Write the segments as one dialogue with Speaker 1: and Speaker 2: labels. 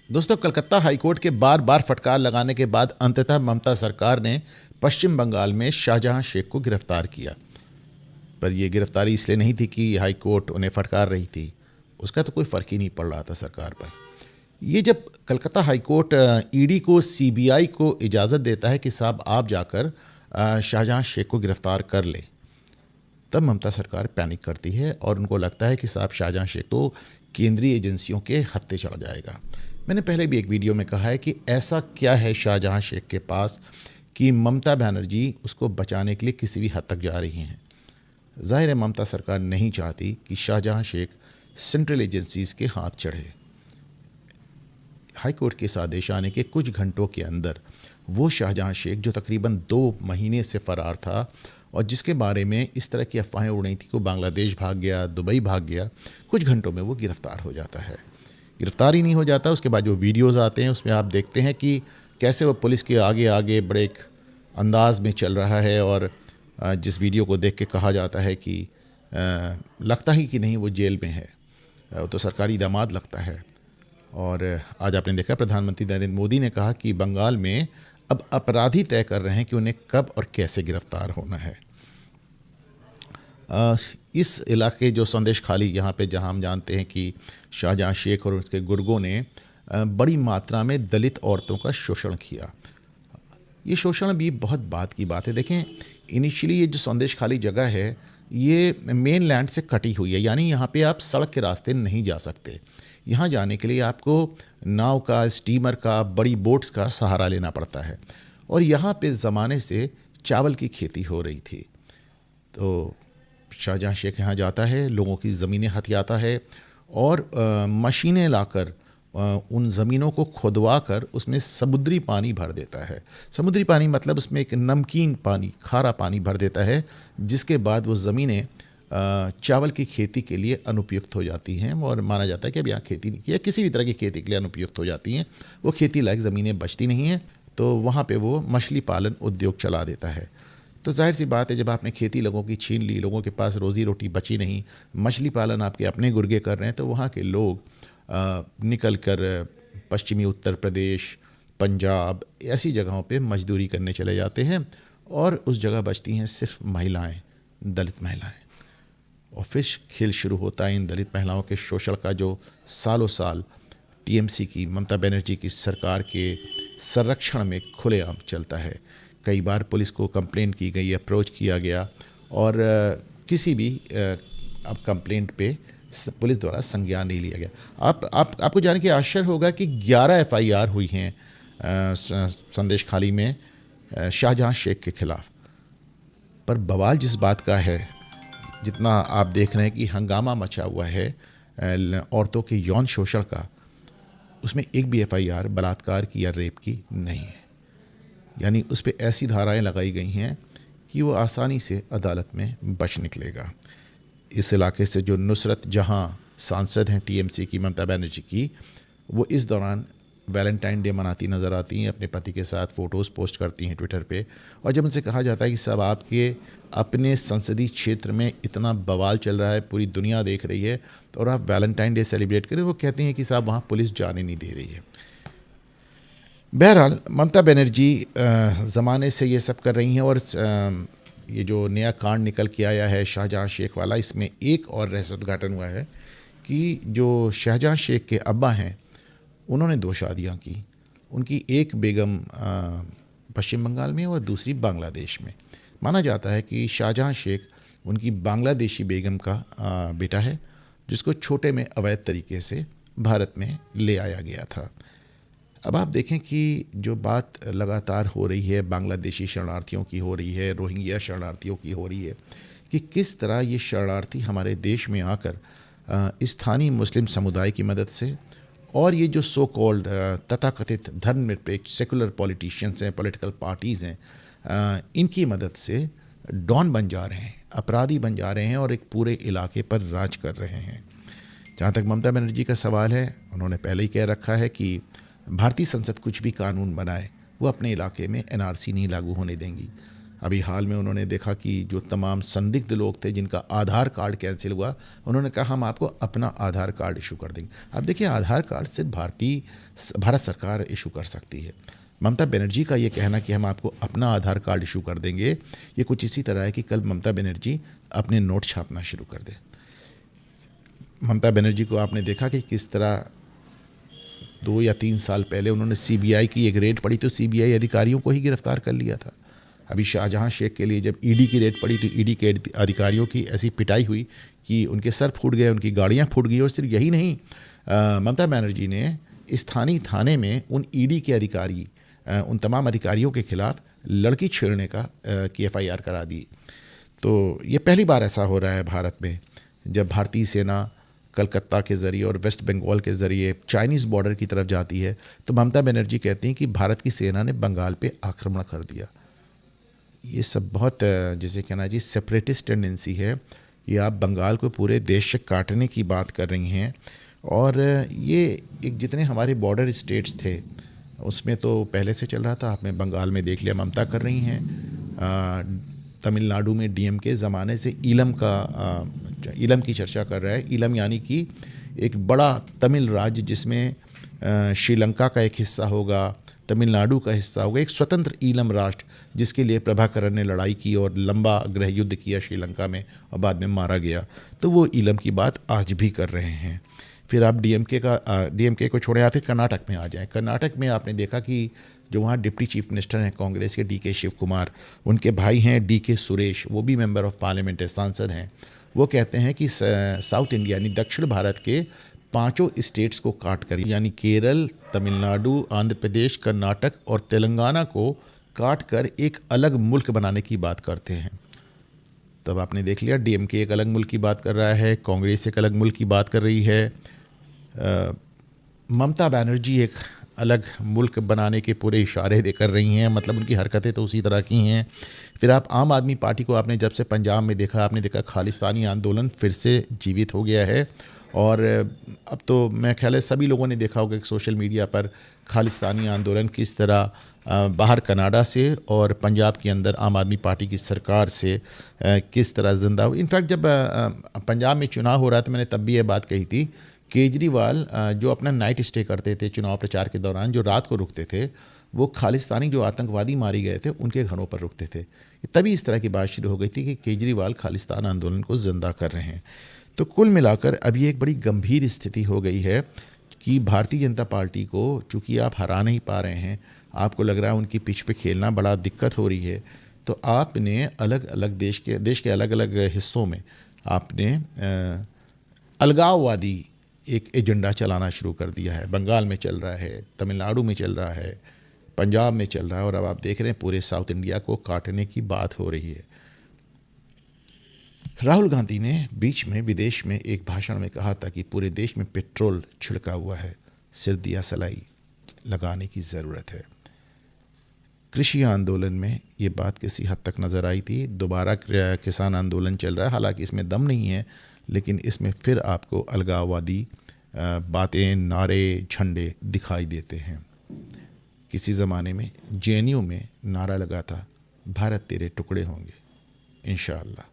Speaker 1: दोस्तों, कलकत्ता हाईकोर्ट के बार बार फटकार लगाने के बाद अंततः ममता सरकार ने पश्चिम बंगाल में शाहजहां शेख को गिरफ्तार किया। पर यह गिरफ्तारी इसलिए नहीं थी कि हाईकोर्ट उन्हें फटकार रही थी, उसका तो कोई फ़र्क ही नहीं पड़ रहा था सरकार पर। ये जब कलकत्ता हाईकोर्ट ईडी को सीबीआई को इजाज़त देता है कि साहब आप जाकर शाहजहां शेख को गिरफ्तार कर ले, तब ममता सरकार पैनिक करती है और उनको लगता है कि साहब शाहजहां शेख तो केंद्रीय एजेंसियों के हत्थे चढ़ जाएगा। मैंने पहले भी एक वीडियो में कहा है कि ऐसा क्या है शाहजहां शेख के पास कि ममता बनर्जी उसको बचाने के लिए किसी भी हद तक जा रही हैं। ज़ाहिर है ममता सरकार नहीं चाहती कि शाहजहां शेख सेंट्रल एजेंसीज के हाथ चढ़े। हाईकोर्ट के इस आदेश आने के कुछ घंटों के अंदर वो शाहजहां शेख जो तकरीबन 2 महीने से फ़रार था और जिसके बारे में इस तरह की अफवाहें उड़ रही थी कि वो बांग्लादेश भाग गया, दुबई भाग गया, कुछ घंटों में वो गिरफ़्तार हो जाता है। गिरफ़्तार ही नहीं हो जाता, उसके बाद जो वीडियोज़ आते हैं उसमें आप देखते हैं कि कैसे वो पुलिस के आगे आगे बड़े एक अंदाज में चल रहा है और जिस वीडियो को देख के कहा जाता है कि लगता ही कि नहीं वो जेल में है, तो सरकारी दामाद लगता है। और आज आपने देखा प्रधानमंत्री नरेंद्र मोदी ने कहा कि बंगाल में अब अपराधी तय कर रहे हैं कि उन्हें कब और कैसे गिरफ्तार होना है। इस इलाके जो संदेश खाली यहाँ पे जहाँ हम जानते हैं कि शाहजहां शेख और उसके गुर्गों ने बड़ी मात्रा में दलित औरतों का शोषण किया। ये शोषण भी बहुत बात की बात है। देखें, इनिशियली ये जो संदेश खाली जगह है ये मेन लैंड से कटी हुई है, यानी यहाँ पे आप सड़क के रास्ते नहीं जा सकते। यहाँ जाने के लिए आपको नाव का, स्टीमर का, बड़ी बोट्स का सहारा लेना पड़ता है। और यहाँ पे ज़माने से चावल की खेती हो रही थी। तो शाहजहां शेख यहाँ जाता है, लोगों की ज़मीनें हथियाता है और मशीनें लाकर उन ज़मीनों को खुदवा कर उसमें समुद्री पानी भर देता है। समुद्री पानी मतलब उसमें एक नमकीन पानी, खारा पानी भर देता है, जिसके बाद वो ज़मीनें चावल की खेती के लिए अनुपयुक्त हो जाती हैं और माना जाता है कि अब यहाँ खेती नहीं किया, किसी भी तरह की खेती के लिए अनुपयुक्त हो जाती हैं। वो खेती लायक ज़मीनें बचती नहीं हैं, तो वहाँ पे वो मछली पालन उद्योग चला देता है। तो जाहिर सी बात है, जब आपने खेती लोगों की छीन ली, लोगों के पास रोज़ी रोटी बची नहीं, मछली पालन आपके अपने गुर्गे कर रहे हैं, तो वहाँ के लोग निकल कर पश्चिमी उत्तर प्रदेश, पंजाब ऐसी जगहों पे मजदूरी करने चले जाते हैं और उस जगह बचती हैं सिर्फ महिलाएं, दलित महिलाएं। और फिर खेल शुरू होता है इन दलित महिलाओं के शोषण का, जो सालों साल टीएमसी की, ममता बनर्जी की सरकार के संरक्षण में खुलेआम चलता है। कई बार पुलिस को कंप्लेंट की गई, अप्रोच किया गया और किसी भी अब कंप्लेंट पे पुलिस द्वारा संज्ञान नहीं लिया गया। आपको जान के आश्चर्य होगा कि 11 एफआईआर हुई हैं संदेश खाली में शाहजहां शेख के खिलाफ। पर बवाल जिस बात का है, जितना आप देख रहे हैं कि हंगामा मचा हुआ है औरतों के यौन शोषण का, उसमें एक भी एफआईआर बलात्कार की या रेप की नहीं है। यानी उस पर ऐसी धाराएं लगाई गई हैं कि वो आसानी से अदालत में बच निकलेगा। इस इलाके से जो नुसरत जहां सांसद हैं टीएमसी की, ममता बनर्जी की, वो इस दौरान वैलेंटाइन डे मनाती नज़र आती हैं, अपने पति के साथ फ़ोटोज़ पोस्ट करती हैं ट्विटर पे। और जब उनसे कहा जाता है कि सब आपके अपने संसदीय क्षेत्र में इतना बवाल चल रहा है, पूरी दुनिया देख रही है, और आप वैलेंटाइन डे सेलिब्रेट करें, वो कहते हैं कि साहब वहाँ पुलिस जाने नहीं दे रही है। बहरहाल ममता बनर्जी ज़माने से ये सब कर रही हैं और ये जो नया कांड निकल के आया है शाहजहां शेख वाला, इसमें एक और रहस्य उद्घाटन हुआ है कि जो शाहजहां शेख के अब्बा हैं उन्होंने 2 शादियां की। उनकी एक बेगम पश्चिम बंगाल में और दूसरी बांग्लादेश में। माना जाता है कि शाहजहां शेख उनकी बांग्लादेशी बेगम का बेटा है, जिसको छोटे में अवैध तरीके से भारत में ले आया गया था। अब आप देखें कि जो बात लगातार हो रही है बांग्लादेशी शरणार्थियों की हो रही है, रोहिंग्या शरणार्थियों की हो रही है, कि किस तरह ये शरणार्थी हमारे देश में आकर स्थानीय मुस्लिम समुदाय की मदद से और ये जो सो कॉल्ड तथाकथित धर्मनिरपेक्ष सेकुलर पॉलिटिशियंस हैं, पॉलिटिकल पार्टीज़ हैं, इनकी मदद से डॉन बन जा रहे हैं, अपराधी बन जा रहे हैं और एक पूरे इलाके पर राज कर रहे हैं। जहाँ तक ममता बनर्जी का सवाल है, उन्होंने पहले ही कह रखा है कि भारतीय संसद कुछ भी कानून बनाए वो अपने इलाके में एनआरसी नहीं लागू होने देंगी। अभी हाल में उन्होंने देखा कि जो तमाम संदिग्ध लोग थे जिनका आधार कार्ड कैंसिल हुआ, उन्होंने कहा हम आपको अपना आधार कार्ड इशू कर देंगे। अब देखिए, आधार कार्ड सिर्फ भारत सरकार इशू कर सकती है। ममता बनर्जी का ये कहना कि हम आपको अपना आधार कार्ड इशू कर देंगे, ये कुछ इसी तरह है कि कल ममता बनर्जी अपने नोट छापना शुरू कर दे। ममता बनर्जी को आपने देखा कि किस तरह 2 या 3 साल पहले उन्होंने सीबीआई की एक रेड पड़ी तो सीबीआई अधिकारियों को ही गिरफ्तार कर लिया था। अभी शाहजहां शेख के लिए जब ईडी की रेड पड़ी तो ईडी के अधिकारियों की ऐसी पिटाई हुई कि उनके सर फूट गए, उनकी गाड़ियां फूट गई। और सिर्फ यही नहीं, ममता बनर्जी ने स्थानीय थाने में उन ईडी के अधिकारी, उन तमाम अधिकारियों के खिलाफ लड़की छेड़ने की एफआईआर करा दी। तो ये पहली बार ऐसा हो रहा है भारत में, जब भारतीय सेना कलकत्ता के ज़रिए और वेस्ट बंगाल के ज़रिए चाइनीज़ बॉर्डर की तरफ जाती है तो ममता बनर्जी कहती हैं कि भारत की सेना ने बंगाल पे आक्रमण कर दिया। ये सब बहुत, जैसे कहना जी, सेपरेटिस्ट टेंडेंसी है। ये आप बंगाल को पूरे देश से काटने की बात कर रही हैं। और ये एक जितने हमारे बॉर्डर स्टेट्स थे उसमें तो पहले से चल रहा था। आपने बंगाल में देख लिया, ममता कर रही हैं। तमिलनाडु में डीएमके ज़माने से ईलम की चर्चा कर रहा है। ईलम यानी कि एक बड़ा तमिल राज्य जिसमें श्रीलंका का एक हिस्सा होगा, तमिलनाडु का हिस्सा होगा, एक स्वतंत्र ईलम राष्ट्र जिसके लिए प्रभाकरण ने लड़ाई की और लंबा गृह युद्ध किया श्रीलंका में और बाद में मारा गया। तो वो ईलम की बात आज भी कर रहे हैं। फिर आप डीएमके को छोड़ें या फिर कर्नाटक में आ जाएं। कर्नाटक में आपने देखा कि जो वहाँ डिप्टी चीफ मिनिस्टर हैं कांग्रेस के डीके शिव कुमार, उनके भाई हैं डीके सुरेश, वो भी मेंबर ऑफ पार्लियामेंट है, सांसद हैं। वो कहते हैं कि साउथ इंडिया यानी दक्षिण भारत के 5 स्टेट्स को काट कर, यानी केरल, तमिलनाडु, आंध्र प्रदेश, कर्नाटक और तेलंगाना को काट कर एक अलग मुल्क बनाने की बात करते हैं। तब आपने देख लिया, डीएमके एक अलग मुल्क की बात कर रहा है, कांग्रेस एक अलग मुल्क की बात कर रही है, ममता बनर्जी एक अलग मुल्क बनाने के पूरे इशारे दे कर रही हैं। मतलब उनकी हरकतें तो उसी तरह की हैं। फिर आप आम आदमी पार्टी को आपने जब से पंजाब में देखा, आपने देखा खालिस्तानी आंदोलन फिर से जीवित हो गया है। और अब तो मैं ख्याल है सभी लोगों ने देखा होगा कि सोशल मीडिया पर खालिस्तानी आंदोलन किस तरह बाहर कनाडा से और पंजाब के अंदर आम आदमी पार्टी की सरकार से किस तरह जिंदा हुई। इनफैक्ट जब पंजाब में चुनाव हो रहा था, मैंने तब भी ये बात कही थी, केजरीवाल जो अपना नाइट स्टे करते थे चुनाव प्रचार के दौरान, जो रात को रुकते थे, वो खालिस्तानी जो आतंकवादी मारे गए थे उनके घरों पर रुकते थे। तभी इस तरह की बात शुरू हो गई थी कि केजरीवाल खालिस्तान आंदोलन को जिंदा कर रहे हैं। तो कुल मिलाकर अब ये एक बड़ी गंभीर स्थिति हो गई है कि भारतीय जनता पार्टी को चूँकि आप हरा नहीं पा रहे हैं, आपको लग रहा है उनकी पिच पे खेलना बड़ा दिक्कत हो रही है, तो आपने अलग अलग देश के अलग अलग हिस्सों में आपने अलगाववादी एक एजेंडा चलाना शुरू कर दिया है। बंगाल में चल रहा है, तमिलनाडु में चल रहा है, पंजाब में चल रहा है, और अब आप देख रहे हैं पूरे साउथ इंडिया को काटने की बात हो रही है। राहुल गांधी ने बीच में विदेश में एक भाषण में कहा था कि पूरे देश में पेट्रोल छिड़का हुआ है, सिर दिया सलाई लगाने की ज़रूरत है। कृषि आंदोलन में ये बात किसी हद तक नज़र आई थी। दोबारा किसान आंदोलन चल रहा है, हालांकि इसमें दम नहीं है, लेकिन इसमें फिर आपको अलगाववादी बातें, नारे, झंडे दिखाई देते हैं। किसी ज़माने में जेएनयू में नारा लगा था, भारत तेरे टुकड़े होंगे, इंशाअल्लाह।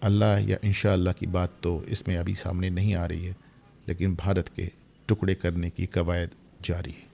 Speaker 1: अल्लाह या इंशाअल्लाह की बात तो इसमें अभी सामने नहीं आ रही है, लेकिन भारत के टुकड़े करने की कवायद जारी है।